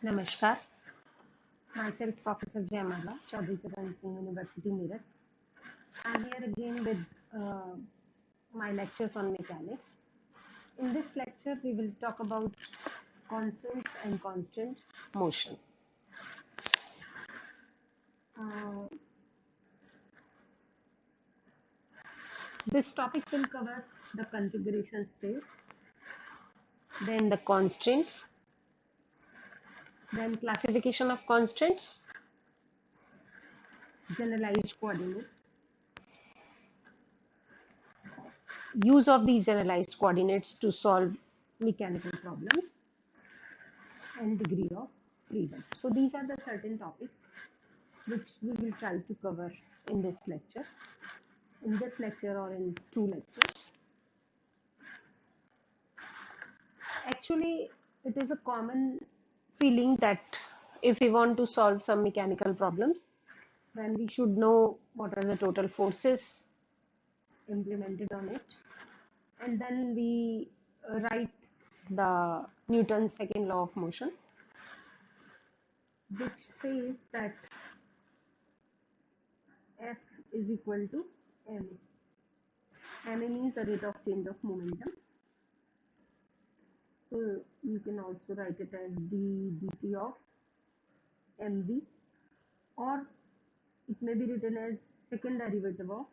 Namaskar. Myself Professor Jayamala, Chaudhary Charan Singh University, Meerut. I'm here again with my lectures on mechanics. In this lecture, we will talk about constants and constant motion. This topic will cover the configuration space, then the constraints, then classification of constants, generalized coordinates, use of these generalized coordinates to solve mechanical problems, and degree of freedom. So these are the certain topics which we will try to cover in this lecture or in two lectures. Actually, it is a common feeling that if we want to solve some mechanical problems, then we should know what are the total forces implemented on it, and then we write the Newton's second law of motion, which says that F is equal to ma. Ma means the rate of change of momentum. So you can also write it as d dt of mv, or it may be written as second derivative of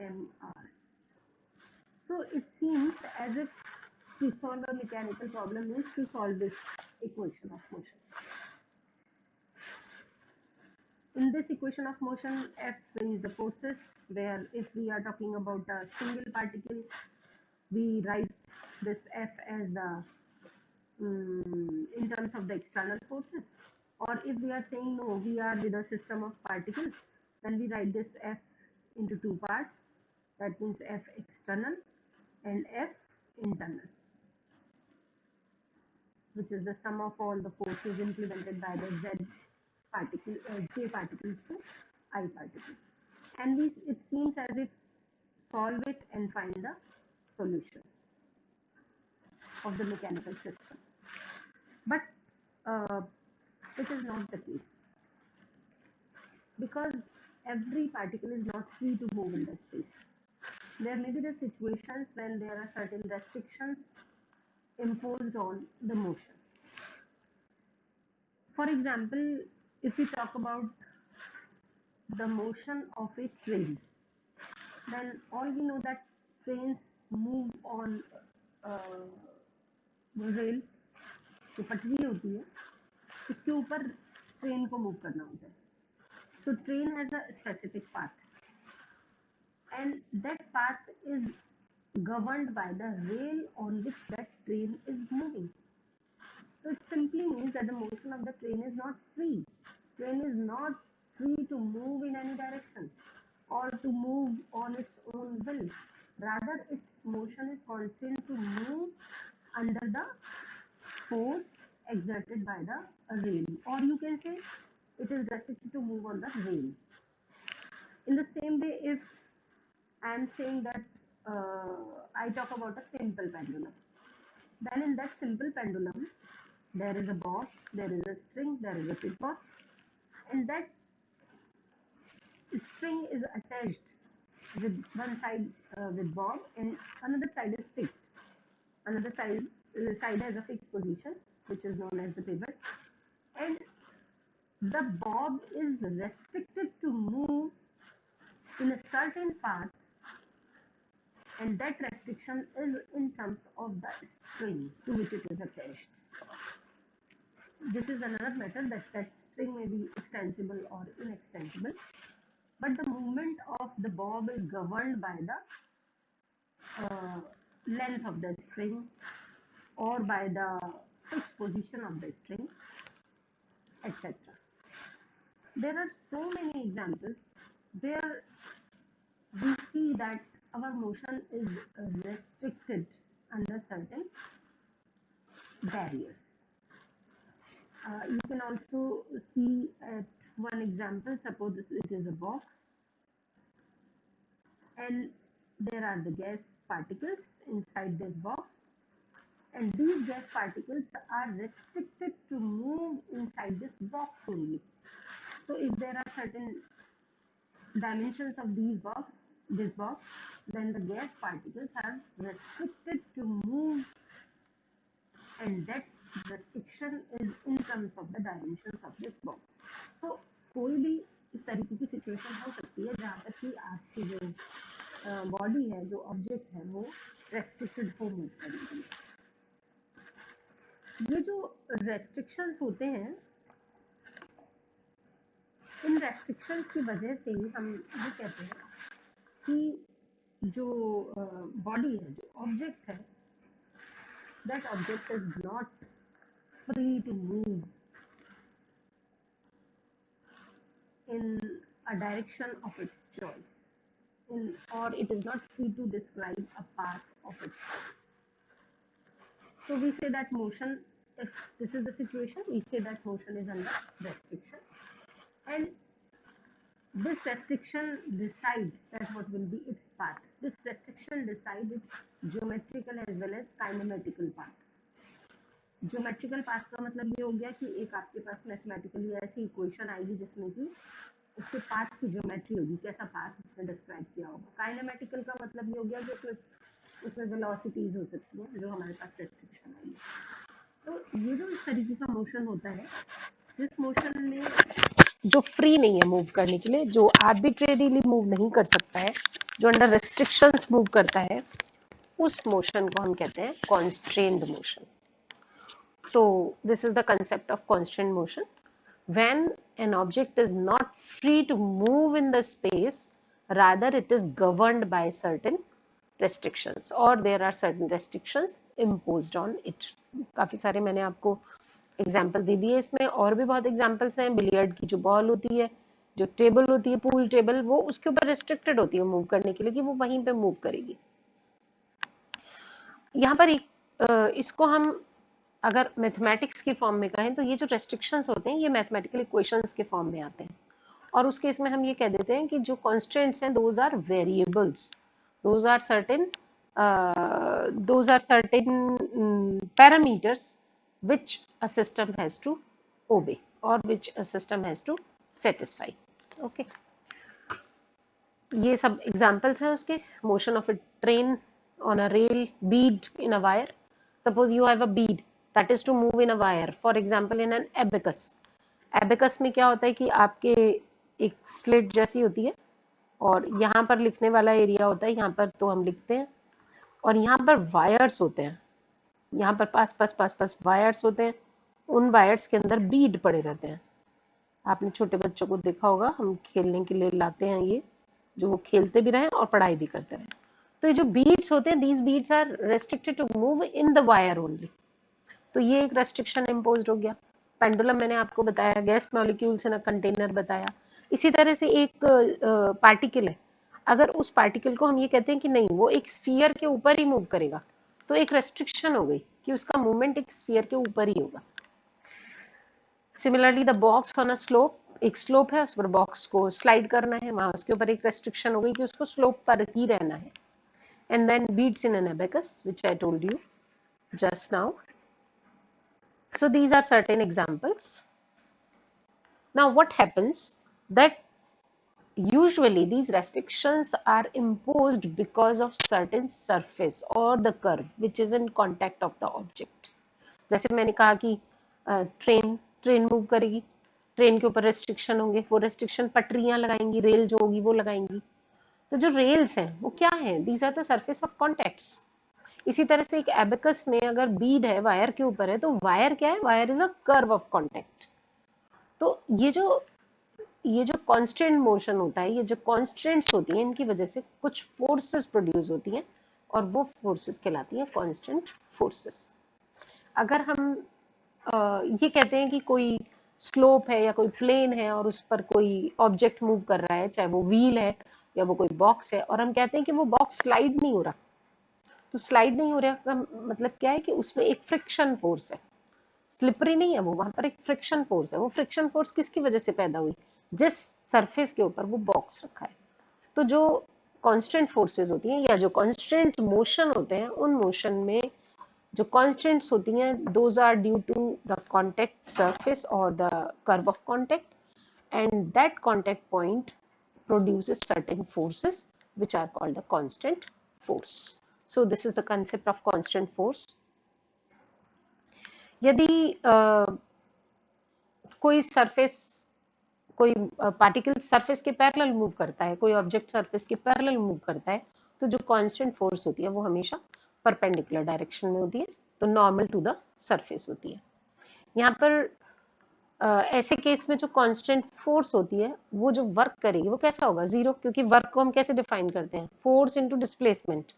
mr. So it seems as if to solve a mechanical problem is to solve this equation of motion. In this equation of motion, F is the forces, where if we are talking about a single particle, we write this F as the in terms of the external forces, or if we are saying no, we are with a system of particles, then we write this F into two parts. That means F external and F internal, which is the sum of all the forces implemented by the Z particle, J particles to I particles. And it seems as if solve it and find the solution of the mechanical system. But it is not the case, because every particle is not free to move in the space. There may be the situations when there are certain restrictions imposed on the motion. For example, if we talk about the motion of a train, then all we know that trains move on rail, जो पटरी होती है उसके ऊपर train को move करना होता है. So train has a specific path, and that path is governed by the rail on which that train is moving. So it simply means that the motion of the train is not free. Train is not free to move in any direction or to move on its own will. Rather, its motion is constrained to move under the force exerted by the rail, or you can say it is restricted to move on the rail. In the same way, if I am saying that I talk about a simple pendulum, then in that simple pendulum, there is a bob, there is a string, there is a pivot, and that string is attached with one side with bob and another side is fixed. Another side has a fixed position, which is known as the pivot, and the bob is restricted to move in a certain path, and that restriction is in terms of the string to which it is attached. This is another matter, that string may be extensible or inextensible, but the movement of the bob is governed by the length of the string or by the fixed position of the string, etc. There are so many examples where we see that our motion is restricted under certain barriers. You can also see at one example, suppose it is a box and there are the gas particles inside this box, and these gas particles are restricted to move inside this box only. So if there are certain dimensions of this box, then the gas particles are restricted to move, and that restriction is in terms of the dimensions of this box. So कोई भी इस तरीके की situation हो सकती है जहाँ तक कि आपकी जो बॉडी है, जो ऑब्जेक्ट है, वो रेस्ट्रिक्टेड हो मूव करने के लिए। ये जो रेस्ट्रिक्शंस होते हैं, इन रेस्ट्रिक्शंस की वजह से ही हम ये कहते हैं कि जो बॉडी है, जो ऑब्जेक्ट है, that object is not free to move in a direction of its choice, or it is not free to describe a path of its choice. So we say that motion, if this is the situation, we say that motion is under restriction, and this restriction decides that what will be its path. This restriction decides its geometrical as well as kinematical path. Geometrical path का मतलब ये हो गया कि एक आपके पास mathematically ऐसी equation आएगी जिसमें कि उसके पाथ की ज्योमेट्री होगी, कैसा पाथ उसने डिस्क्राइब किया होगा। काइनेमेटिकल का मतलब ये हो गया कि उसमें वेलोसिटीज हो सकती हैं जो हमारे पास रेस्ट्रिक्शन आई है। तो ये जो इस तरीके का मोशन होता है, जिस मोशन में जो फ्री नहीं है मूव करने के लिए, जो आर्बिट्रेरीली मूव नहीं कर सकता है, जो अंडर रेस्ट्रिक्शंस मूव करता है, उस मोशन को हम कहते हैं constrained motion. So this is the concept of constant motion. When an object is not free to move in the space, rather it is governed by certain restrictions, or there are certain restrictions imposed on it. काफी सारे मैंने आपको example दे दिए इसमें, और भी बहुत examples हैं। बिलियर्ड की जो बॉल होती है, जो टेबल होती है, पूल टेबल, वो उसके ऊपर रिस्ट्रिक्टेड होती है मूव करने के लिए कि वो वहीं पे मूव करेगी। यहाँ पर एक इसको हम अगर मैथमेटिक्स के फॉर्म में कहें तो ये जो रेस्ट्रिक्शंस होते हैं ये मैथमेटिकल इक्वेशंस के फॉर्म में आते हैं, और उस केस में हम ये कह देते हैं कि जो कॉन्स्टेंट्स हैं those are variables, those are certain parameters which a system has to obey or which a system has to satisfy. Okay, ये सब examples हैं उसके। motion of a train on a rail, bead in a wire. Suppose you have a bead that is to move in a wire, for example in an abacus. abacus में क्या होता है कि आपके एक स्लेट जैसी होती है और यहाँ पर लिखने वाला एरिया होता है, यहाँ पर तो हम लिखते हैं, और यहाँ पर वायर्स होते हैं, यहाँ पर पास वायर्स होते हैं, उन वायर्स के अंदर बीड पड़े रहते हैं। आपने छोटे बच्चों को देखा होगा, हम खेलने के लिए लाते हैं ये, जो वो खेलते भी रहें और पढ़ाई भी करते रहें। तो ये जो बीड्स होते हैं, these beads are restricted to move in the wire only, तो ये एक रेस्ट्रिक्शन इम्पोज्ड हो गया। पेंडुलम मैंने आपको बताया, gas molecules in a container बताया। इसी तरह से एक पार्टिकल है, अगर उस पार्टिकल को हम ये कहते हैं कि नहीं वो एक स्फीयर के ऊपर ही मूव करेगा, तो एक रेस्ट्रिक्शन हो गई कि उसका मूवमेंट एक स्फीयर के ऊपर ही होगा। Similarly the box on a slope, एक स्लोप है, उस पर बॉक्स को स्लाइड करना है, वहां उसके ऊपर एक रेस्ट्रिक्शन हो गई कि उसको स्लोप पर ही रहना है। And then beads in an abacus which I told you just now. So these are certain examples. Now what happens that usually these restrictions are imposed because of certain surface or the curve which is in contact of the object. जैसे मैंने कहा कि train move करेगी, train के ऊपर restriction होंगे, वो restriction पटरियां लगाएंगी, रेल जो होगी वो लगाएंगी। तो जो रेल्स हैं वो क्या है, these are the surface of contacts. इसी तरह से एक एबेकस में अगर बीड है, वायर के ऊपर है, तो वायर क्या है, wire is a curve of contact. तो ये जो कांस्टेंट मोशन होता है, ये जो कांस्टेंट्स होती हैं, इनकी वजह से कुछ फोर्सेस प्रोड्यूस होती हैं और वो फोर्सेस कहलाती हैं कांस्टेंट फोर्सेस। अगर हम ये कहते हैं कि कोई स्लोप है या कोई प्लेन है और उस पर कोई ऑब्जेक्ट मूव कर रहा है, चाहे वो व्हील है या वो कोई बॉक्स है, और हम कहते हैं कि वो बॉक्स स्लाइड नहीं हो रहा, तो स्लाइड नहीं हो रहा का मतलब क्या है कि उसमें एक फ्रिक्शन फोर्स है, स्लिपरी नहीं है वो, वहां पर एक फ्रिक्शन फोर्स है। वो फ्रिक्शन फोर्स किसकी वजह से पैदा हुई, जिस सरफेस के ऊपर वो बॉक्स रखा है। तो जो कांस्टेंट फोर्सेस होती हैं या जो कांस्टेंट मोशन होते हैं, उन मोशन में जो कांस्टेंट्स होती हैं those are due to the contact surface और the curve of contact, and that contact point produces certain forces which are called the constant force. So this is the concept of constant force. यदि कोई surface, कोई particle surface के parallel move करता है, कोई object surface के parallel move करता है, तो जो कांस्टेंट फोर्स होती है वो हमेशा परपेंडिकुलर डायरेक्शन में होती है, तो नॉर्मल टू द सरफेस होती है। यहाँ पर ऐसे केस में जो कांस्टेंट फोर्स होती है वो जो वर्क करेगी वो कैसा होगा, जीरो, क्योंकि वर्क को हम कैसे डिफाइन करते हैं, फोर्स इनटू डिस्प्लेसमेंट।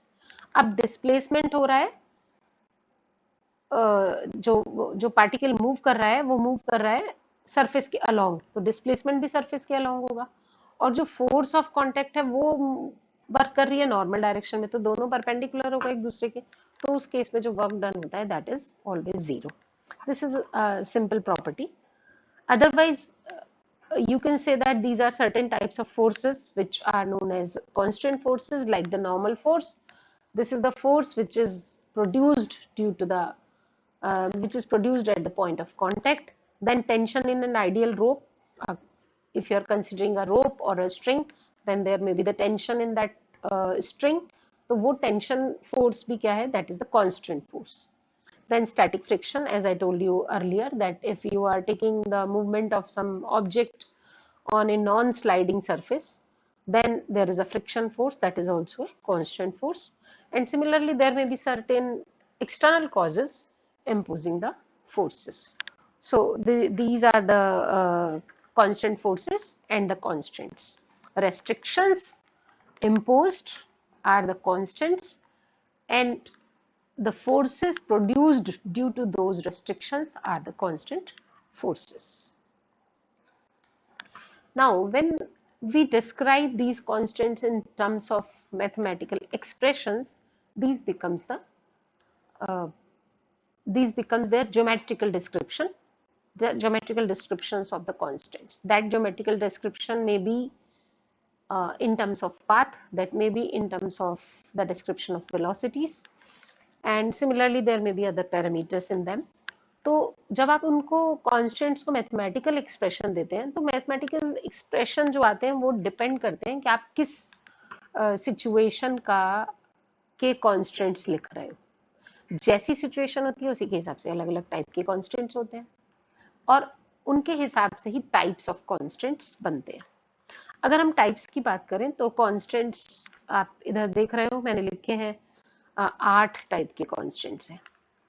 अब डिस्प्लेसमेंट हो रहा है, जो पार्टिकल मूव कर रहा है वो मूव कर रहा है सरफेस के अलोंग, तो डिस्प्लेसमेंट भी सरफेस के अलोंग होगा, और जो फोर्स ऑफ कांटेक्ट है वो वर्क कर रही है नॉर्मल डायरेक्शन में, तो दोनों परपेंडिकुलर होगा एक दूसरे के, तो उस केस में जो वर्क डन होता है that is always zero. This is simple property. Otherwise, you can say that these are certain types of forces which are known as constant forces, like the normal force. This is the force which is produced due to the which is produced at the point of contact. Then tension in an ideal rope. If you are considering a rope or a string, then there may be the tension in that string. तो वो tension force भी क्या है? That is the constant force. Then static friction, as I told you earlier, that if you are taking the movement of some object on a non-sliding surface, then there is a friction force, that is also a constant force. And similarly, there may be certain external causes imposing the forces. So these are the constant forces and the constants. Restrictions imposed are the constants, and the forces produced due to those restrictions are the constant forces. Now, when we describe these constants in terms of mathematical expressions, these becomes their geometrical description, the geometrical descriptions of the constants. That geometrical description may be in terms of path, that may be in terms of the description of velocities, and similarly there may be other parameters in them. तो जब आप उनको constants को mathematical expression देते हैं, तो mathematical expression जो आते हैं वो डिपेंड करते हैं कि आप किस सिचुएशन का के कॉन्स्टेंट्स लिख रहे हो। जैसी सिचुएशन होती है उसी के हिसाब से अलग अलग टाइप के कॉन्स्टेंट्स होते हैं, और उनके हिसाब से ही टाइप्स ऑफ कॉन्स्टेंट्स बनते हैं। अगर हम टाइप्स की बात करें तो कॉन्स्टेंट्स आप इधर देख रहे हो, मैंने लिखे हैं 8 टाइप के कॉन्स्टेंट्स हैं।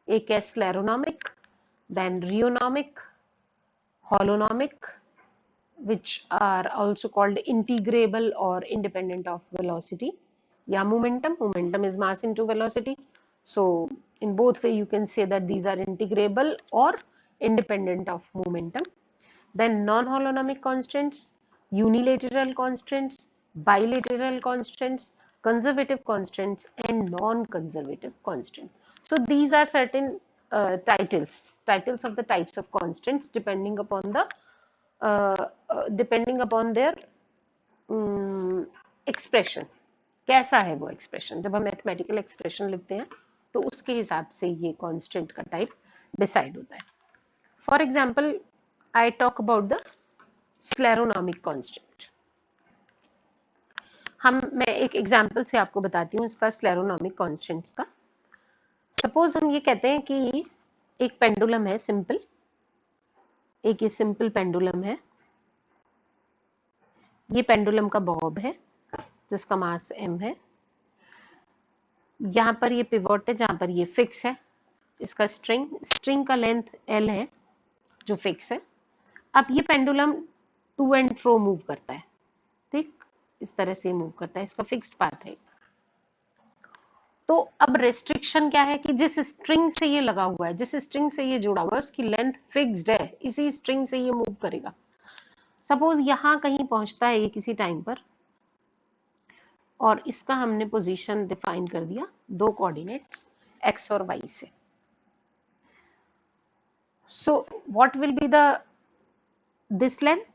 एक है स्लेरोनॉमिक, then रियोनॉमिक, हॉलोनॉमिक, which are also called integrable or independent of velocity, या momentum. Momentum is mass into velocity. So in both way you can say that these are integrable or independent of momentum. Then non-holonomic constants, unilateral constants, bilateral constants, conservative constants, and non-conservative constants. So these are certain titles of the types of constants depending upon their expression. कैसा है वो expression, जब हम mathematical expression लिखते हैं तो उसके हिसाब से ये कांस्टेंट का टाइप डिसाइड होता है। For example, I talk about the scleronomic constant. मैं एक एग्जांपल से आपको बताती हूँ इसका स्लेरोनॉमिक कांस्टेंट्स का। सपोज हम ये कहते हैं कि एक पेंडुलम है सिंपल, एक ये सिंपल पेंडुलम है, ये पेंडुलम का बॉब है जिसका मास m है, यहाँ पर ये पिवोट है जहाँ पर ये फिक्स है, इसका स्ट्रिंग का लेंथ l है जो फिक्स है। अब ये pendulum to and fro move करता है, ठीक, इस तरह से मूव करता है, इसका फिक्स्ड पाथ है। तो अब रेस्ट्रिक्शन क्या है कि जिस स्ट्रिंग से ये लगा हुआ है, जिस स्ट्रिंग से ये जुड़ा हुआ है, उसकी लेंथ फिक्स्ड है, इसी स्ट्रिंग से ये मूव करेगा। सपोज यहाँ कहीं पहुंचता है ये किसी टाइम पर, और इसका हमने पोजीशन डिफाइन कर दिया 2 कोऑर्डिनेट्स x और y से। So what will be the this length,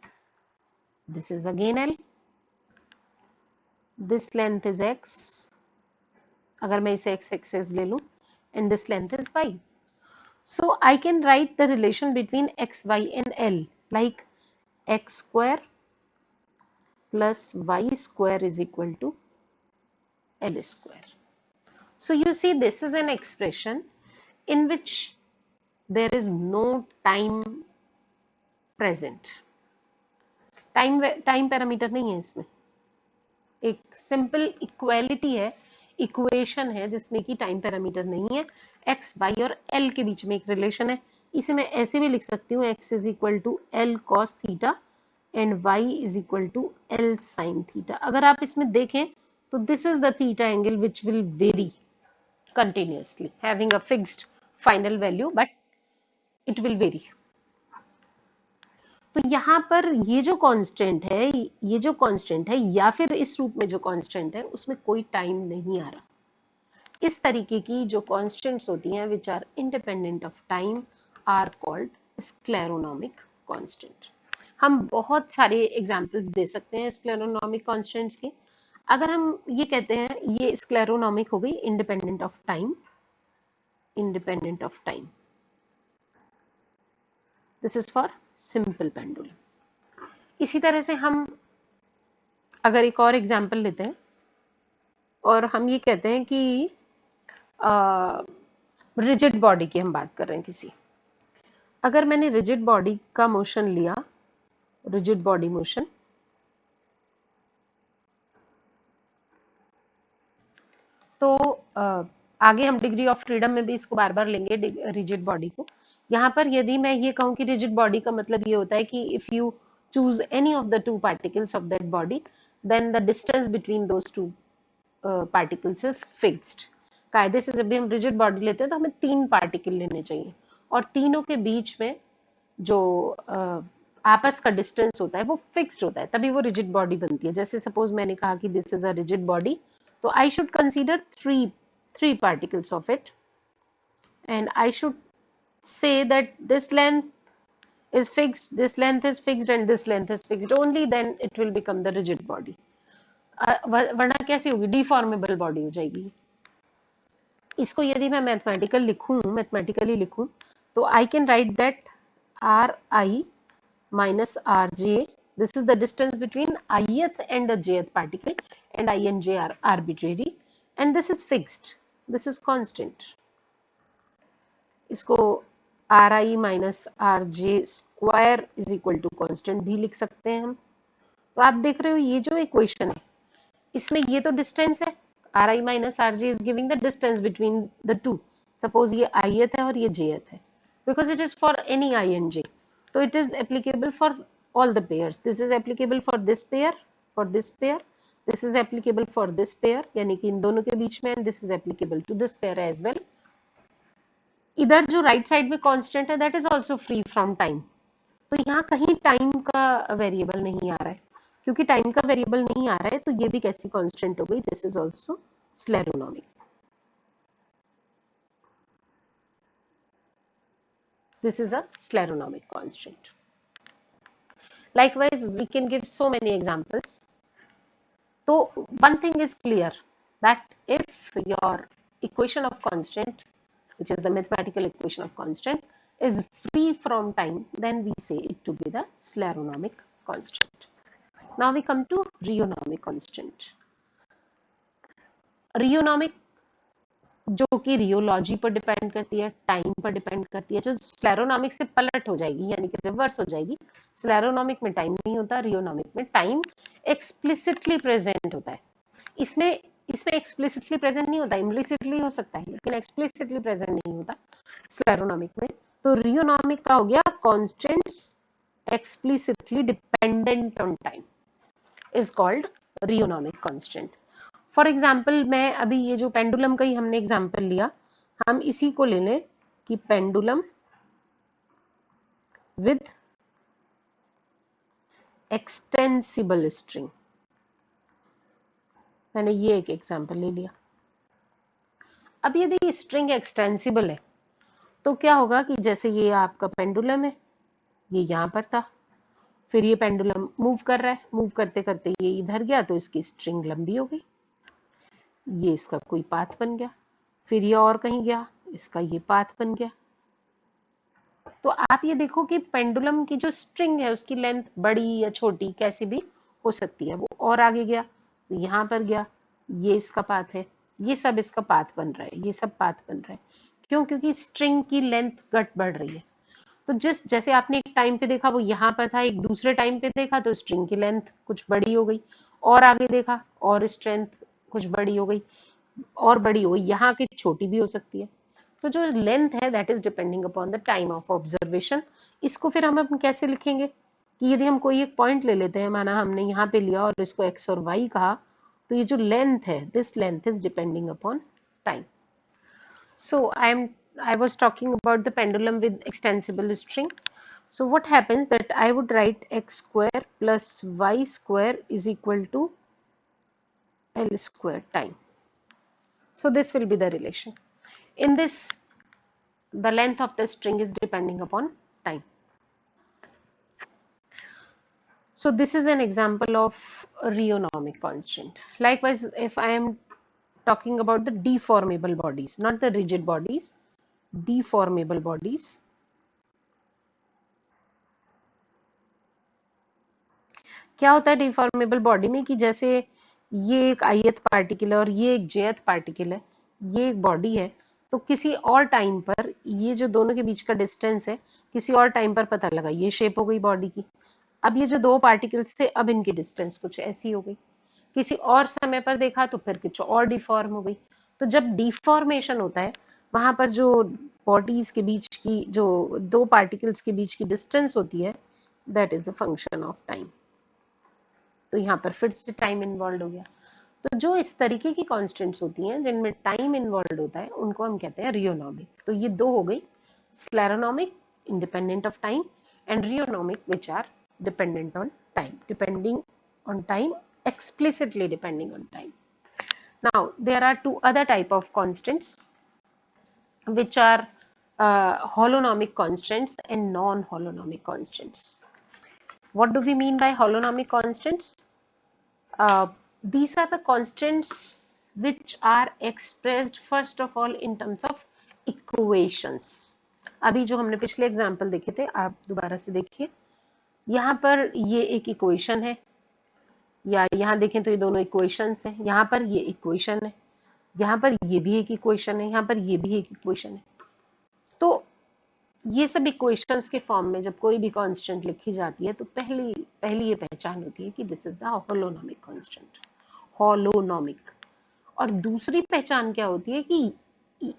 this is again l, this length is x, अगर मैं इसे x एक्सिस ले लूं, and this length is y. So I can write the relation between x, y and L like x square plus y square is equal to L square. So you see, this is an expression in which there is no time present. Time parameter नहीं है इसमें, एक simple equality है, equation है जिसमें कि time parameter नहीं है. एक्स वाई और एल के बीच में एक रिलेशन है. इसे मैं ऐसे भी लिख सकती हूँ, X is equal to L cos theta and Y is equal to L sine theta. अगर आप इसमें देखें तो this is the theta angle which will vary continuously having a fixed final value but it will vary. तो यहाँ पर ये जो कांस्टेंट है या फिर इस रूप में जो कांस्टेंट है उसमें कोई टाइम नहीं आ रहा. इस तरीके की जो कांस्टेंट्स होती हैं which are independent of time are called scleronomic constant. हम बहुत सारे एग्जांपल्स दे सकते हैं स्क्लेरोनॉमिक कांस्टेंट्स के. अगर हम ये कहते हैं ये स्क्लेरोनॉमिक हो गई, independent of time, this is for simple pendulum. इसी तरह से हम अगर एक और एग्जांपल लेते हैं और हम ये कहते हैं कि रिजिड बॉडी की हम बात कर रहे हैं किसी, अगर मैंने रिजिड बॉडी का मोशन लिया, रिजिड बॉडी मोशन, तो आगे हम डिग्री ऑफ फ्रीडम में भी इसको बार बार लेंगे रिजिड बॉडी को. यहाँ पर यदि मैं ये कहूँ कि रिजिड बॉडी का मतलब ये होता है कि if you choose any of the two particles of that body then the distance between those two particles is fixed. कायदे से जब भी हम रिजिड बॉडी लेते हैं तो हमें 3 पार्टिकल लेने चाहिए और तीनों के बीच में जो आपस का डिस्टेंस होता है वो फिक्स्ड होता है, तभी वो रिजिड बॉडी बनती है. जैसे सपोज मैंने कहा कि this is a rigid body, so I should consider three particles of it and I should say that this length is fixed, this length is fixed and this length is fixed. Only then it will become the rigid body. वरना कैसे होगी, deformable body हो जाएगी. इसको यदि मैं mathematically लिखूं तो I can write that Ri minus Rj, this is the distance between ith and the jth particle and I and j are arbitrary and this is fixed, this is constant. इसको Ri minus Rj square is equal to constant भी लिख सकते हैं हम. तो आप देख रहे हो ये जो इक्वेशन है इसमें ये तो डिस्टेंस है, Ri minus Rj is giving the distance between the two. Suppose ये ith है और ये jth है, because it is for any I and j, so it is applicable for all the pairs. This is applicable for this pair, for this pair, this is applicable for this pair, यानी कि इन दोनों के बीच में, and this is applicable to this pair as well. इधर जो right side में constant है that is also free from time. तो यहाँ कहीं टाइम का वेरिएबल नहीं आ रहा है, क्योंकि टाइम का वेरिएबल नहीं आ रहा है तो ये भी कैसी कांस्टेंट हो गई, this is also scleronomic. This is a scleronomic constant. Likewise, we can give so many examples. So one thing is clear, that if your equation of constant, which is the mathematical equation of constant, is free from time, then we say it to be the scleronomic constant. Now we come to rheonomic constant. Rheonomic जो कि rheology पर depend करती है, time पर depend करती है, जो स्क्लेरोनॉमिक से पलट हो जाएगी यानी कि रिवर्स हो जाएगी. स्क्लेरोनॉमिक में टाइम नहीं होता, रियोनॉमिक में टाइम एक्सप्लिसिटली प्रेजेंट होता है. इसमें एक्सप्लिसिटली प्रेजेंट नहीं होता, इम्प्लिसिटली हो सकता है लेकिन एक्सप्लिसिटली प्रेजेंट नहीं होता स्क्लेरोनॉमिक में. तो रियोनॉमिक का हो गया constants explicitly dependent on time is called rheonomic constant. For example मैं अभी ये जो पेंडुलम का ही हमने एग्जाम्पल लिया, हम इसी को ले लें कि पेंडुलम विद एक्सटेंसिबल स्ट्रिंग. मैंने ये एक एग्जाम्पल ले लिया. अब यदि स्ट्रिंग एक्सटेंसिबल है तो क्या होगा कि जैसे ये आपका पेंडुलम है, ये यहाँ पर था, फिर ये पेंडुलम मूव कर रहा है, मूव करते करते ये इधर गया तो इसकी स्ट्रिंग लंबी हो गई, ये इसका कोई पाथ बन गया, फिर ये और कहीं गया, इसका ये पाथ बन गया। तो आप ये देखो कि पेंडुलम की जो स्ट्रिंग है उसकी लेंथ बड़ी या छोटी कैसी भी हो सकती है। वो और आगे गया तो यहाँ पर गया, ये इसका पाथ है, ये सब इसका पाथ बन रहा है, ये सब पाथ बन रहा है। क्यों? क्योंकि स्ट्रिंग की लेंथ घट बढ़ रही है। तो जैसे आपने एक टाइम पे देखा वो यहाँ पर था, एक दूसरे टाइम पे देखा तो स्ट्रिंग की लेंथ कुछ बड़ी हो गई, और आगे देखा और स्ट्रेंथ कुछ बड़ी हो गई, और बड़ी हो गई, यहाँ की छोटी भी हो सकती है। तो जो लेंथ है that is depending upon the time of observation. इसको फिर हम कैसे लिखेंगे कि यदि हम कोई एक पॉइंट ले लेते हैं, माना हमने यहाँ पे लिया और इसको x और y कहा, तो ये जो लेंथ है this length is depending upon time. So I was talking about the pendulum with extensible string. So what happens that I would write x square plus y square is equal to L square time. So this will be the relation. In this, the length of the string is depending upon time. So this is an example of a rheonomic constant. Likewise, if I am talking about the deformable bodies, not the rigid bodies, deformable bodies. क्या होता है deformable body में कि जैसे ये एक ith particle है और ये एक jth पार्टिकल है, ये एक बॉडी है, तो किसी और टाइम पर ये जो दोनों के बीच का डिस्टेंस है किसी और टाइम पर पता लगा, ये शेप हो गई बॉडी की। अब ये जो दो पार्टिकल्स थे अब इनकी डिस्टेंस कुछ ऐसी हो गई, किसी और समय पर देखा तो फिर कुछ और डिफॉर्म हो गई। तो जब डिफॉर्मेशन होता है वहां पर जो बॉडीज के बीच की, जो दो पार्टिकल्स के बीच की डिस्टेंस होती है, that is a function of time. तो यहाँ पर फिर से टाइम इन्वॉल्व हो गया। तो जो इस तरीके की कॉन्स्टेंट्स होती हैं जिनमें टाइम इन्वॉल्व होता है उनको हम कहते हैं रियोनॉमिक। तो ये दो हो गई, scleronomic independent of time and rheonomic which are dependent on time, depending on time, explicitly depending on time. Now there are two other type of constants which are holonomic constants and non-holonomic constants. What do we mean by holonomic constants? These are the constants which are expressed first of all in terms of equations. अभी जो हमने पिछले example देखे थे आप दोबारा से देखिए, यहाँ पर ये एक इक्वेशन है, या यहाँ देखें तो ये दोनों इक्वेशंस हैं, यहाँ पर ये इक्वेशन है, यहाँ पर ये भी एक इक्वेशन है, यहाँ पर ये भी एक इक्वेशन है। तो ये सब इक्वेशंस के फॉर्म में जब कोई भी कांस्टेंट लिखी जाती है तो पहली ये पहचान होती है कि दिस इज द होलोनॉमिक कांस्टेंट, होलोनॉमिक। और दूसरी पहचान क्या होती है कि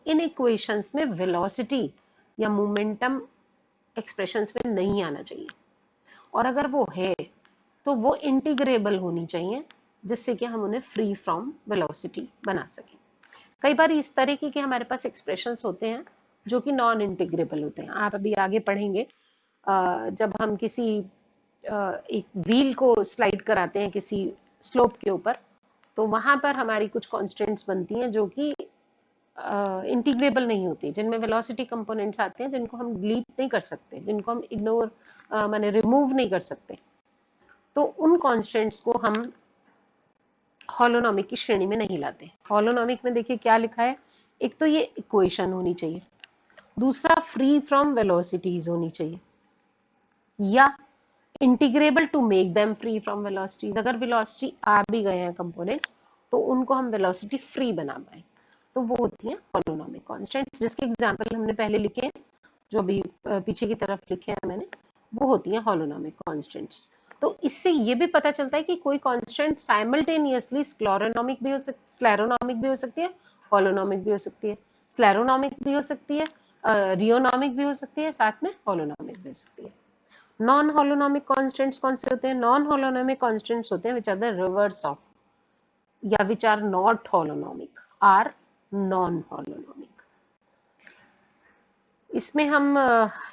इन इक्वेशंस में वेलोसिटी या मोमेंटम एक्सप्रेशंस में नहीं आना चाहिए, और अगर वो है तो वो इंटीग्रेबल होनी चाहिए जिससे कि हम उन्हें फ्री फ्रॉम वेलोसिटी बना सकें। कई बार इस तरीके के हमारे पास एक्सप्रेशंस होते हैं जो कि नॉन इंटीग्रेबल होते हैं। आप अभी आगे पढ़ेंगे जब हम किसी एक व्हील को स्लाइड कराते हैं किसी स्लोप के ऊपर, तो वहां पर हमारी कुछ कॉन्स्टेंट्स बनती हैं जो कि इंटीग्रेबल नहीं होती, जिनमें वेलोसिटी कंपोनेंट्स आते हैं जिनको हम डिलीट नहीं कर सकते, जिनको हम इग्नोर माने रिमूव नहीं कर सकते। तो उन कॉन्स्टेंट्स को हम होलोनॉमिक की श्रेणी में नहीं लाते। होलोनॉमिक में देखिए क्या लिखा है, एक तो ये इक्वेशन होनी चाहिए, दूसरा फ्री फ्रॉम वेलोसिटीज होनी चाहिए, या integrable to make them free from velocities. अगर वेलोसिटी आ भी गए हैं कंपोनेंट्स तो उनको हम वेलोसिटी फ्री बना पाए, तो वो होती है होलोनॉमिक कॉन्स्टेंट्स, जिसके एग्जाम्पल हमने पहले लिखे हैं, जो अभी पीछे की तरफ लिखे हैं मैंने, वो होती है होलोनॉमिक कॉन्स्टेंट्स। तो इससे ये भी पता चलता है कि कोई कांस्टेंट साइमल्टेनियसली स्क्लेरोनॉमिक भी हो सकती है, होलोनॉमिक भी हो सकती है, स्क्लेरोनॉमिक भी हो सकती है, रियोनॉमिक भी हो सकती है, साथ में होलोनॉमिक भी हो सकती है। नॉन होलोनॉमिक कांस्टेंट्स कौन से होते हैं? नॉन होलोनॉमिक कांस्टेंट्स होते हैं which are the reverse of, या which are not holonomic, are non holonomic. इसमें हम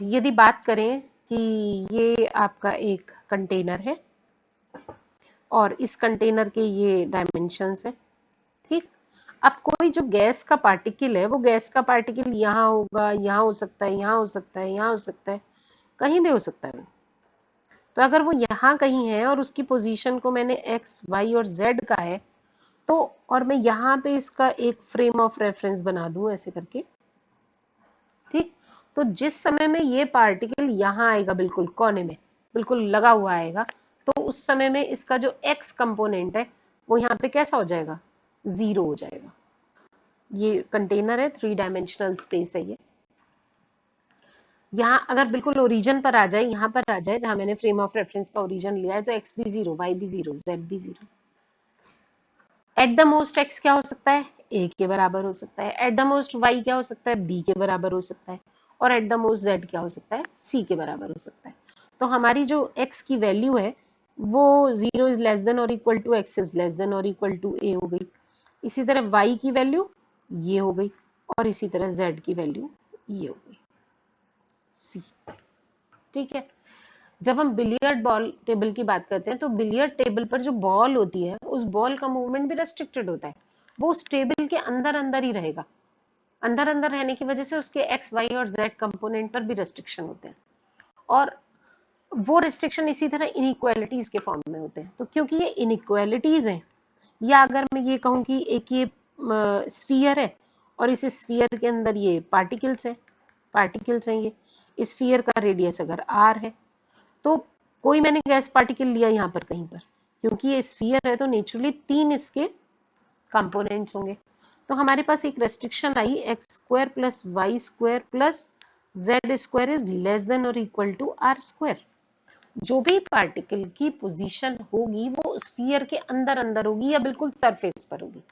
यदि बात करें कि ये आपका एक कंटेनर है और इस कंटेनर के ये डायमेंशंस है, ठीक। अब कोई जो गैस का पार्टिकल है, वो गैस का पार्टिकल यहाँ होगा, यहाँ हो सकता है, यहाँ हो सकता है, यहाँ हो सकता है, कहीं भी हो सकता है। तो अगर वो यहाँ कहीं है और उसकी पोजीशन को मैंने x, y और z का है, तो और मैं यहाँ पे इसका एक फ्रेम ऑफ रेफरेंस बना दूं ऐसे करके, तो जिस समय में ये पार्टिकल यहाँ आएगा बिल्कुल कोने में, बिल्कुल लगा हुआ आएगा, तो उस समय में इसका जो x कंपोनेंट है वो यहाँ पे कैसा हो जाएगा, 0 हो जाएगा। ये कंटेनर है, 3 डायमेंशनल स्पेस है ये। यहाँ अगर बिल्कुल ओरिजिन पर आ जाए, यहाँ पर आ जाए जहां मैंने फ्रेम ऑफ रेफरेंस का ओरिजिन लिया है, तो x भी 0, y भी 0, z भी 0। एट द मोस्ट x क्या हो सकता है, a के बराबर हो सकता है। एट द मोस्ट y क्या हो सकता है, b के बराबर हो सकता है। और एट द मोस्ट z क्या हो सकता है, c के बराबर हो सकता है। तो हमारी जो x की वैल्यू है वो 0 is less than or equal to x is less than or equal to a हो गई। इसी तरह y की वैल्यू ये हो गई, और इसी तरह z की वैल्यू ये हो गई, c। ठीक है। जब हम बिलियर्ड बॉल टेबल की बात करते हैं, तो बिलियर्ड टेबल पर जो बॉल होती है, उस बॉल का मूवमेंट भी रेस्ट्रिक्टेड होता है। वो उस टेबल के अंदर अंदर ही रहेगा। अंदर अंदर रहने की वजह से उसके एक्स, वाई और जेड कंपोनेंट पर भी रेस्ट्रिक्शन होते हैं। और वो रेस्ट्रिक्शन इसी तरह इनइक्वालिटीज के फॉर्म में होते हैं। तो क्योंकि ये इनइक्वालिटीज हैं, या अगर मैं ये कहूँ कि एक ये स्फीयर है और इस स्फीयर के अंदर ये पार्टिकल्स हैं ये स्फीयर का रेडियस अगर r है, तो कोई मैंने गैस पार्टिकल लिया यहाँ पर कहीं पर, क्योंकि ये स्फीयर है तो नेचुरली 3 इसके कंपोनेंट्स होंगे। तो हमारे पास एक रेस्ट्रिक्शन आई, X square plus Y square plus Z square is less than or equal to R square. जो भी पार्टिकल की पोजीशन होगी वो स्फीयर के अंदर अंदर होगी या बिल्कुल सरफेस पर होगी।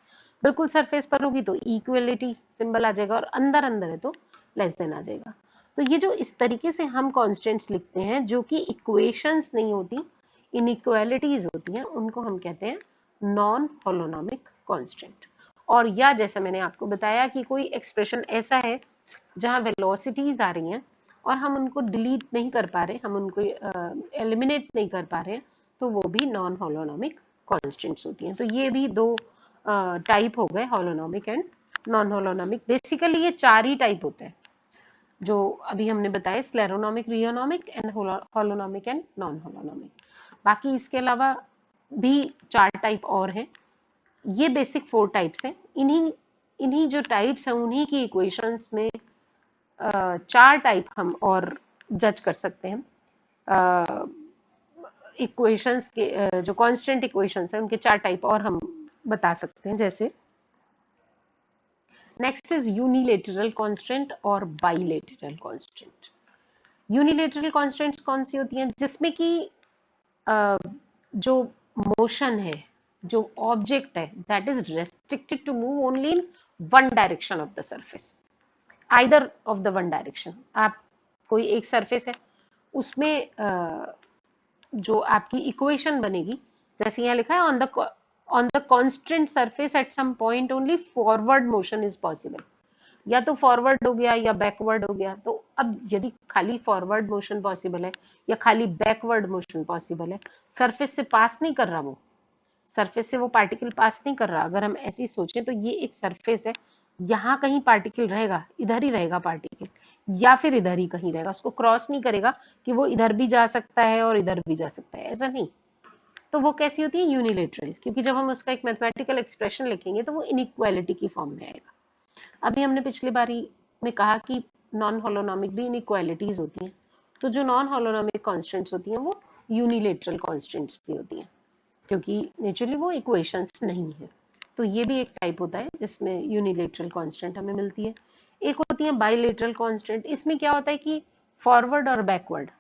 बिल्कुल सरफेस पर होगी तो इक्वलिटी सिंबल आ जाएगा, और अंदर अंदर है तो लेस देन आ जाएगा। तो ये जो इस तरीके से हम कॉन्स्टेंट्स लिखते हैं जो कि इक्वेशंस नहीं होती, इनइक्वालिटीज होती हैं, उनको हम कहते हैं नॉन होलोनोमिक कॉन्स्टेंट। और या जैसा मैंने आपको बताया कि कोई एक्सप्रेशन ऐसा है जहां वेलोसिटीज आ रही हैं और हम उनको डिलीट नहीं कर पा रहे, हम उनको एलिमिनेट नहीं कर पा रहे हैं, तो वो भी नॉन होलोनोमिक कॉन्स्टेंट्स होती हैं। तो ये भी दो टाइप हो गए, holonomic and non holonomic. Basically ये 4 ही टाइप होते हैं जो अभी हमने बताया, स्क्लेरोनोमिक, रियोनोमिक and holonomic and non holonomic. बाकी इसके अलावा भी 4 टाइप और हैं। ये बेसिक 4 टाइप्स हैं। इन्हीं जो टाइप्स हैं उन्हीं की इक्वेशंस में 4 टाइप हम और जज कर सकते हैं। इक्वेशंस के जो कांस्टेंट इक्वेशंस हैं उनके 4 टाइप और हम बता सकते हैं। जैसे नेक्स्ट इज यूनिलेटरल कांस्टेंट और बाइलेटरल कांस्टेंट। यूनिलेटरल कांस्टेंट्स कौन सी होती हैं, जिसमें कि जो मोशन है, जो ऑब्जेक्ट है, that is restricted to move only in one direction of the surface, either of the one direction. आप कोई एक सरफेस है, उसमें जो आपकी इक्वेशन बनेगी, जैसे यहाँ लिखा है on the constant surface at some point only forward motion is possible. या तो फॉरवर्ड हो गया या बैकवर्ड हो गया। तो अब यदि खाली फॉरवर्ड मोशन पॉसिबल है या खाली बैकवर्ड मोशन पॉसिबल है, सरफेस से पास नहीं कर रहा, वो सरफेस से वो पार्टिकल पास नहीं कर रहा, अगर हम ऐसी सोचें तो ये एक सरफेस है, यहाँ कहीं पार्टिकल रहेगा, इधर ही रहेगा पार्टिकल, या फिर इधर ही कहीं रहेगा, उसको क्रॉस नहीं करेगा कि वो इधर भी जा सकता है और इधर भी जा सकता है, ऐसा नहीं। तो वो कैसी होती है, यूनिलेटरल, क्योंकि जब हम उसका एक मैथमेटिकल एक्सप्रेशन लिखेंगे तो वो इनइक्वालिटी की फॉर्म में आएगा। अभी हमने पिछली बारी में कहा कि नॉन होलोनोमिक भी इनइक्वालिटीज होती हैं, तो जो नॉन होलोनोमिक कांस्टेंट्स होती हैं वो यूनिलेटरल कांस्टेंट्स भी होती हैं, क्योंकि नेचुरली वो इक्वेशंस नहीं है। तो ये भी एक टाइप होता है जिसमें यूनिलेटरल कांस्टेंट हमें मिलती है। एक होती है बाइलेटरल कांस्टेंट। इसमें क्या होता है कि फॉरवर्ड और बैकवर्ड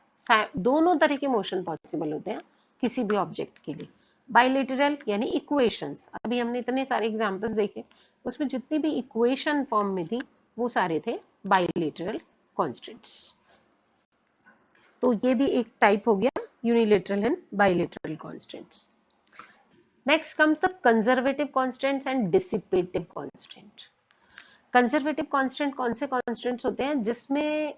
दोनों तरह के मोशन पॉसिबल होते हैं किसी भी ऑब्जेक्ट के लिए। बाइलेटरल यानी इक्वेशंस, अभी हमने इतने सारे एग्जांपल्स देखे, उसमें जितनी भी इक्वेशन फॉर्म में थी वो सारे थे बाइलेटरल कांस्टेंट्स। तो ये भी एक टाइप हो गया, unilateral and bilateral constants. Next comes the conservative constants and dissipative constant. Conservative constant कौन से constants होते हैं, जिसमें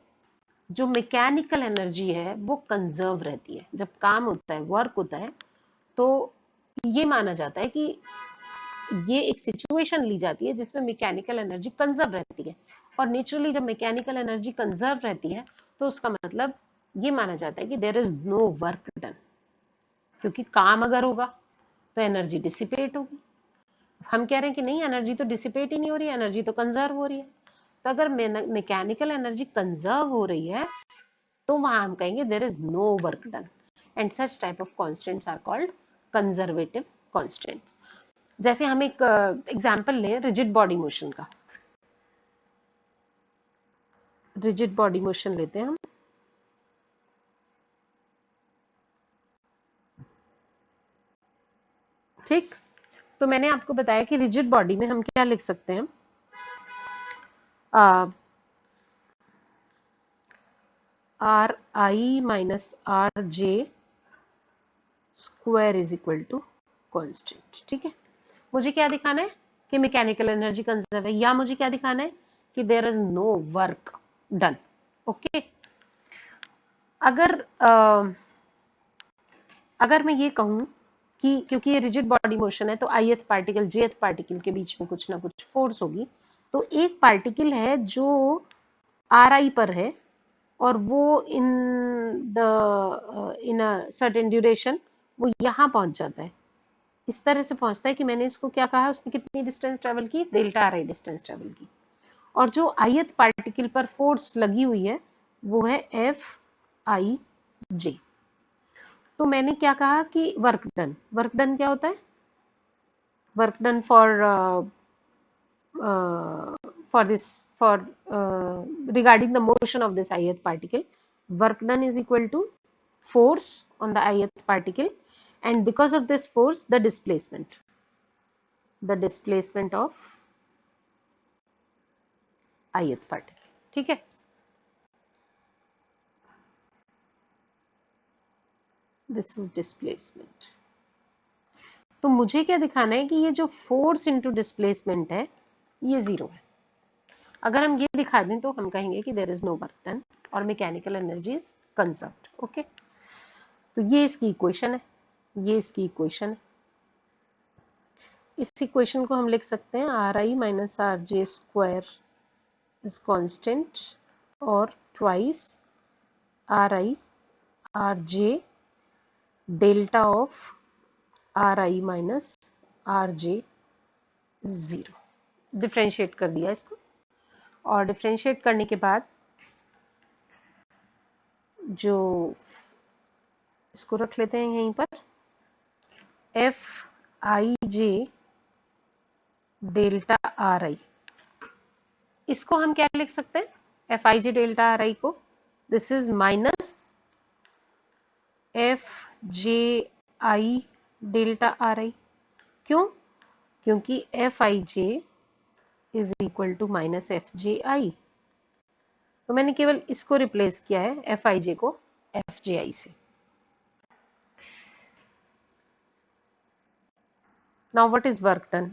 जो मैकेनिकल एनर्जी है वो कंजर्व रहती है। जब काम होता है, वर्क होता है, तो ये माना जाता है कि ये एक सिचुएशन ली जाती है जिसमें मैकेनिकल एनर्जी कंजर्व रहती है। और नेचुरली जब मैकेनिकल एनर्जी कंजर्व रहती है तो उसका मतलब ये माना जाता है कि there is no work done, क्योंकि काम अगर होगा तो एनर्जी डिसिपेट होगी। हम कह रहे हैं कि नहीं, एनर्जी तो डिसिपेट ही नहीं हो रही है, एनर्जी तो कंजर्व हो रही है। तो अगर मैकेनिकल एनर्जी कंजर्व हो रही है तो वहां हम कहेंगे there is no work done, and such type of constants are called conservative constants. जैसे हम एक एग्जांपल लें रिजिड बॉडी मोशन का। रिजिड बॉडी मोशन लेते हैं हम। ठीक, तो मैंने आपको बताया कि रिजिड बॉडी में हम क्या लिख सकते हैं, R I minus R J square is equal to constant. ठीक है, मुझे क्या दिखाना है कि मैकेनिकल एनर्जी कंजर्व है, या मुझे क्या दिखाना है कि there is no work done. Okay, अगर अगर मैं ये कहूं कि क्योंकि ये रिजिड बॉडी मोशन है तो ith पार्टिकल jth पार्टिकल के बीच में कुछ ना कुछ फोर्स होगी, तो एक पार्टिकल है जो ri पर है और वो इन अ सर्टेन ड्यूरेशन वो यहाँ पहुंच जाता है। इस तरह से पहुंचता है कि मैंने इसको क्या कहा, उसने कितनी डिस्टेंस ट्रेवल की, डेल्टा ri डिस्टेंस ट्रेवल की, और जो ith पार्टिकल पर फोर्स लगी हुई है वो है एफ आई जे। तो मैंने क्या कहा कि वर्क डन क्या होता है, work done for regarding the motion of this ith particle, work done is equal to force on the ith particle, and because of this force the displacement of ith particle। ठीक है, this is displacement. तो मुझे क्या दिखाना है कि ये जो फोर्स इंटू डिस्प्लेसमेंट है ये जीरो है। अगर हम ये दिखा दें तो हम कहेंगे कि there is no work done और mechanical energy is conserved. Okay, तो ये इसकी इक्वेशन है, ये इसकी इक्वेशन है। इस इक्वेशन को हम लिख सकते हैं R I minus R J square is constant और twice R I R J delta of R I minus R J zero. Differentiate कर दिया इसको, और डिफ्रेंशिएट करने के बाद जो इसको रख लेते हैं यहीं पर, F I J delta R I, इसको हम क्या लिख सकते हैं, F I J delta R I को this is minus F J I delta R I. क्यों, क्योंकि F I J is equal to minus F J I, तो मैंने केवल इसको रिप्लेस किया है एफ आई जे को एफ जे आई से। Now what is work done,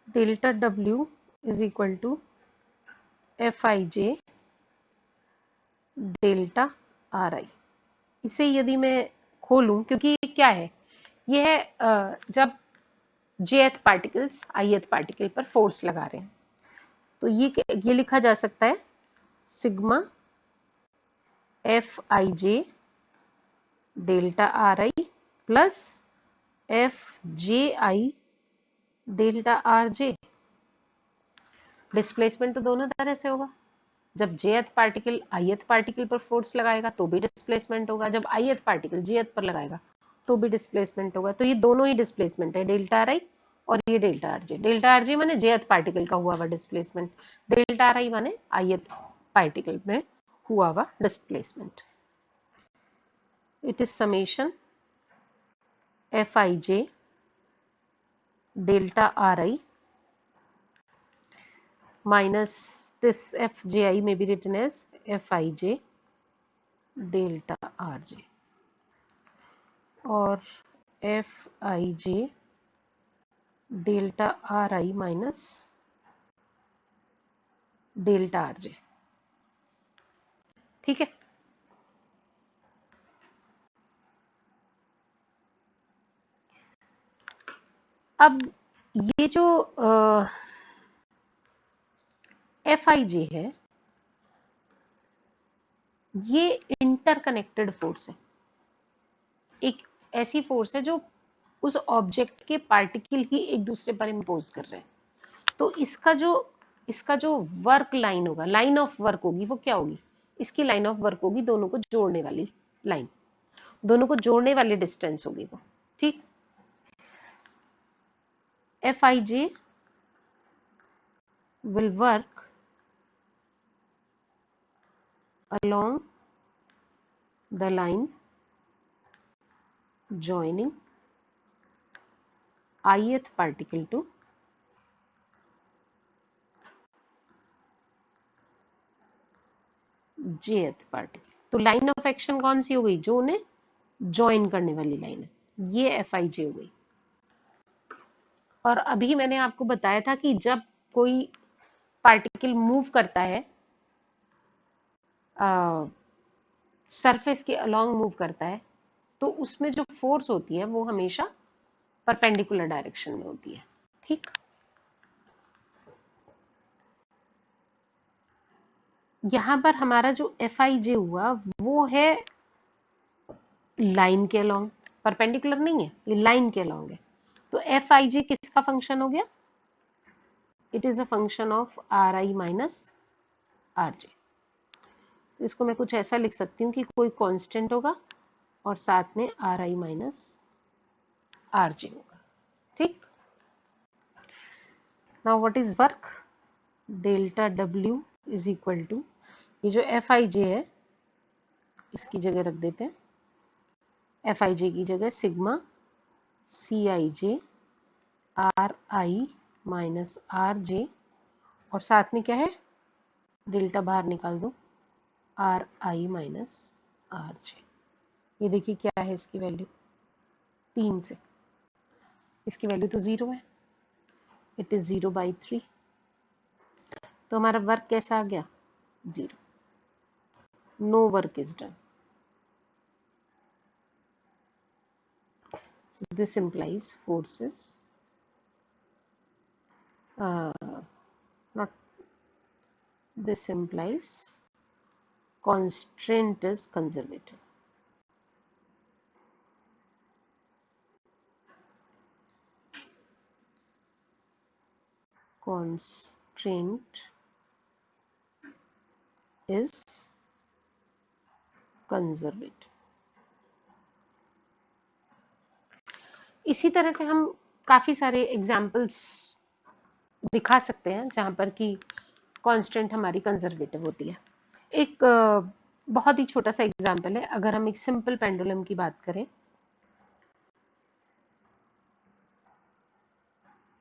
delta W is equal to F I J delta R I. इसे यदि मैं खोलूं, क्योंकि क्या है, ये है जब jth पार्टिकल्स ith पार्टिकल पर फोर्स लगा रहे हैं, तो ये लिखा जा सकता है sigma F I J delta R I plus F J I delta R J. Displacement तो दोनों तरह से होगा, जब jth पार्टिकल ith पार्टिकल पर फोर्स लगाएगा तो भी डिस्प्लेसमेंट होगा, जब ith पार्टिकल jth पर लगाएगा तो भी डिस्प्लेसमेंट होगा। तो ये दोनों ही डिस्प्लेसमेंट है, डेल्टा आर आई और ये delta are J. Delta R J माने jth पार्टिकल का हुआ हुआ डिस्प्लेसमेंट, डेल्टा आर आई माने ith पार्टिकल में हुआ हुआ displacement. It is summation F I J delta R I minus this fji may be written as fij delta rj, और fij delta ri minus delta rj। ठीक है, अब ये जो एफ आई जे है ये इंटरकनेक्टेड फोर्स है, एक ऐसी फोर्स है जो उस ऑब्जेक्ट के पार्टिकल ही एक दूसरे पर इम्पोज कर रहे हैं। तो इसका जो वर्क लाइन होगा, लाइन ऑफ वर्क होगी, वो क्या होगी, इसकी लाइन ऑफ वर्क होगी दोनों को जोड़ने वाली लाइन, दोनों को जोड़ने वाली डिस्टेंस होगी वो, ठीक। Fij will work along the line joining ith particle to jth particle। तो लाइन ऑफ एक्शन कौन सी हो गई, जो उन्हें ज्वाइन करने वाली लाइन है, ये Fij हो गई। और अभी मैंने आपको बताया था कि जब कोई पार्टिकल मूव करता है, सरफेस के अलोंग मूव करता है, तो उसमें जो फोर्स होती है वो हमेशा परपेंडिकुलर डायरेक्शन में होती है, ठीक। यहां पर हमारा जो Fij हुआ वो है लाइन के अलोंग, परपेंडिकुलर नहीं है, ये लाइन के अलोंग है। तो Fij किसका फंक्शन हो गया, it is a function of Ri minus Rj। तो इसको मैं कुछ ऐसा लिख सकती हूँ कि कोई कांस्टेंट होगा और साथ में Ri माइनस Rj होगा, ठीक। Now what is work, delta W is equal to, ये जो Fij है इसकी जगह रख देते हैं, Fij की जगह sigma Cij Ri minus Rj, और साथ में क्या है, डेल्टा बाहर निकाल दो, Ri माइनस Rj। ये देखिए क्या है इसकी वैल्यू 3 से, इसकी वैल्यू तो 0 है, इट इज 0/3। तो हमारा वर्क कैसा आ गया, 0, no work is done. So this implies forces, not this implies constraint is conservative. Constraint is conservative. इसी तरह से हम काफी सारे एग्जाम्पल्स दिखा सकते हैं जहां पर कि कांस्टेंट हमारी कंजर्वेटिव होती है। एक बहुत ही छोटा सा एग्जाम्पल है, अगर हम एक सिंपल पेंडुलम की बात करें,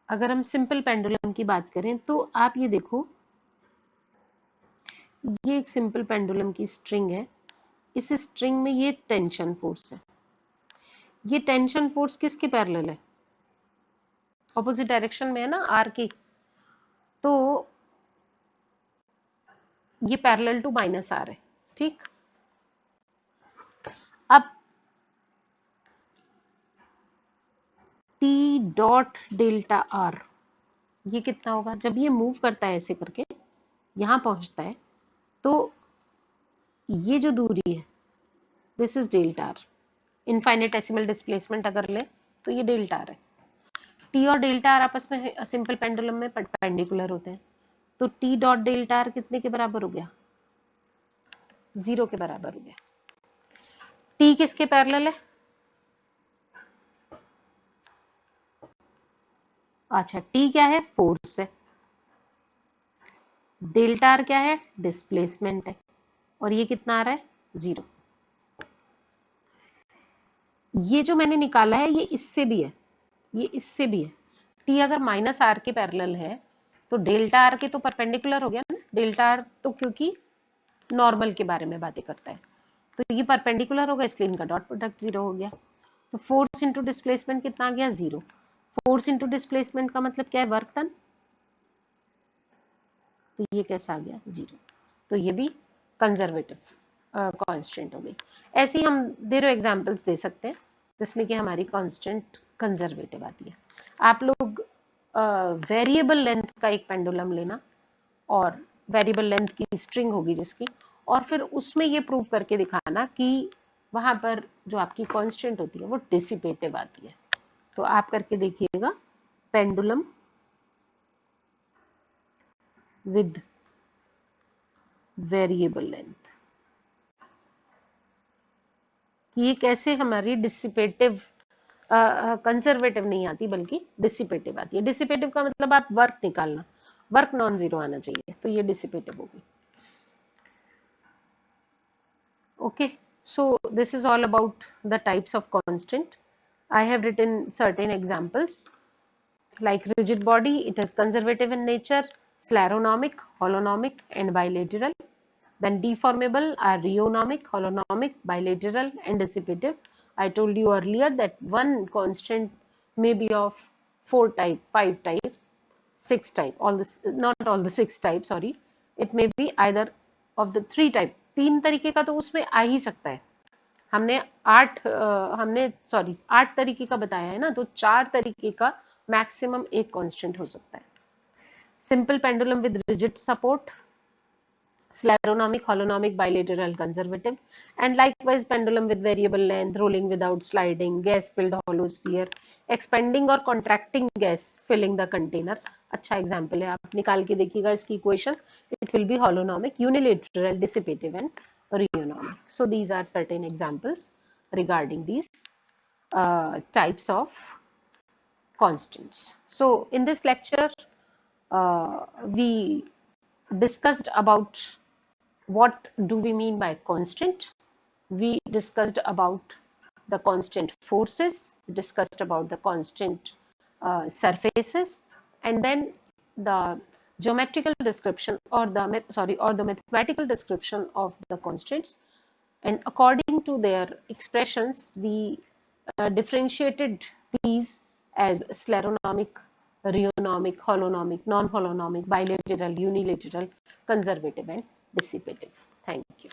अगर हम सिंपल पेंडुलम की बात करें तो आप ये देखो, ये एक सिंपल पेंडुलम की स्ट्रिंग है, इस स्ट्रिंग में ये टेंशन फोर्स है, ये टेंशन फोर्स किसके पैरेलल है, ऑपोजिट डायरेक्शन में है ना, आर की, तो ये पैरेलल टू माइनस आर है, ठीक। अब टी डॉट डेल्टा आर ये कितना होगा, जब ये मूव करता है ऐसे करके यहां पहुंचता है, तो ये जो दूरी है this is delta R, infinitesimal displacement अगर ले तो ये डेल्टा आर है। टी और डेल्टा आर आपस में सिंपल पेंडुलम में परपेंडिकुलर होते हैं, तो टी डॉट डेल्टा आर कितने के बराबर हो गया, 0 के बराबर हो गया। टी किसके पैरेलल है, अच्छा टी क्या है, फोर्स है, डेल्टा आर क्या है, डिस्प्लेसमेंट है, और ये कितना आ रहा है, 0। ये जो मैंने निकाला है ये इससे भी है, ये इससे भी है। टी अगर माइनस आर के पैरेलल है तो डेल्टा आर के तो परपेंडिकुलर हो गया ना, डेल्टा आर तो क्योंकि नॉर्मल के बारे में बातें करता है, तो ये परपेंडिकुलर होगा, इसलिए इनका डॉट प्रोडक्ट 0 हो गया। तो फोर्स इंटू डिस्प्लेसमेंट कितना आ गया, 0। फोर्स इंटू डिस्प्लेसमेंट का मतलब क्या है, वर्क डन, तो ये कैसा आ गया, 0। तो ये भी कंजर्वेटिव कांस्टेंट हो गई। ऐसे ही हम देरो एग्जांपल्स दे सकते हैं जिसमें कि हमारी कांस्टेंट कंजर्वेटिव आती है। आप लोग वेरिएबल लेंथ का एक पेंडुलम लेना, और वेरिएबल लेंथ की स्ट्रिंग होगी जिसकी, और फिर उसमें ये प्रूव करके दिखाना कि वहां पर जो आपकी कांस्टेंट होती है वो डिसिपेटिव आती है। तो आप करके देखिएगा, पेंडुलम with variable length. ये कैसे हमारी डिसिपेटिव कंजर्वेटिव नहीं आती बल्कि डिसिपेटिव आती है. डिसिपेटिव का मतलब आप वर्क निकालना, वर्क नॉन जीरो आना चाहिए, तो ये डिसिपेटिव होगी. Okay, so this is all about the types of constant. I have written certain examples. Like rigid body, it is conservative in nature, scleronomic, holonomic, and bilateral. Then deformable are rheonomic, holonomic, bilateral, and dissipative. I told you earlier that one constant may be of 4 type, 5 type, 6 type, all this, not all the 6 type, sorry. It may be either of the 3 type. 3 तरीके का तो उसमें आ ही सकता है. हमने 8 तरीके का बताया है ना, तो 4 तरीके का मैक्सिमम एक कांस्टेंट हो सकता है. Simple pendulum with rigid support, scleronomic, holonomic, bilateral, conservative, and likewise pendulum with variable length, rolling without sliding, gas filled hollow sphere, expanding or contracting gas filling the container. अच्छा example है, आप निकाल के देखिएगा इसकी equation. It will be holonomic, unilateral, dissipative and rheonomic. So these are certain examples regarding these types of constants. So in this lecture we discussed about what do we mean by constant. We discussed about the constant forces, we discussed about the constant surfaces, and then the geometrical description or the mathematical description of the constants, and according to their expressions we differentiated these as scleronomic, rheonomic, holonomic, non-holonomic, bilateral, unilateral, conservative and dissipative. Thank you.